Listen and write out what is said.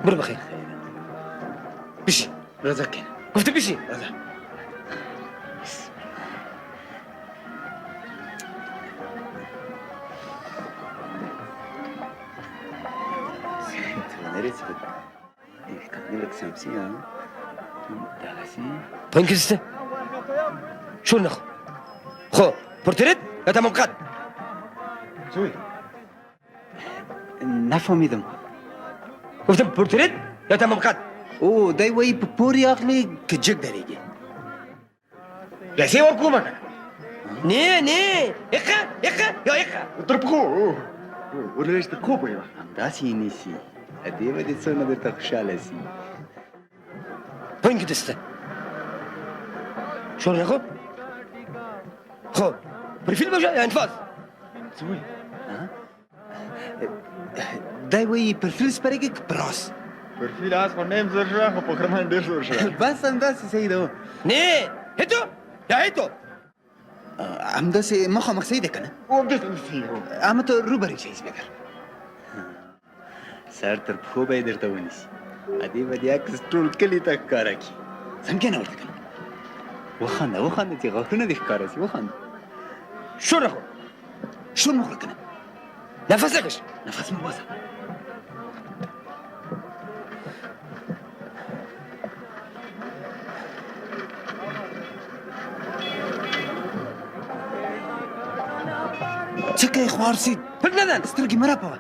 برو بخیر بشی رضا کنه گفته بشی رضا neresi bak? Kanka samsi ya. Dağısı. پایین کسیسته شور نخو خو پورترت یا تمام قد زوی نفهمیدم. گفتم پورترت یا تمام قد او دای وای پوری اخلی که جگ دریگه. لسه ورکو مکن نه اقا یا اقا تربخو وليش تركوبه يا همداسی نیسی. ادیه بدی سونا در تا خوشحال هستی. پایین کسیسته شور نخو خو پرفیل باشه یا انفاس زوي دای وای پرفیلس برگه که پراس. برفيل اسمه نيم زرشا وبكرمان دير زرشا بس همداسی سیدو. نه هتو یا هتو همداسی مخامخ سیده کنه. وبديت نسيه اما تو رو بری چیز بگر. سر تر پخو باید در تو نیسی. ادیه بدی اکس طول کلی تک کارا کی. سمکنه ورد کنه. وخانده تی غاخونه دیخ کارسی وخانده. شور نخو شون مخور کنه. نفس نکش نفس مبازم. چکه خوارسی پک ندن سترگی مرا پاوه.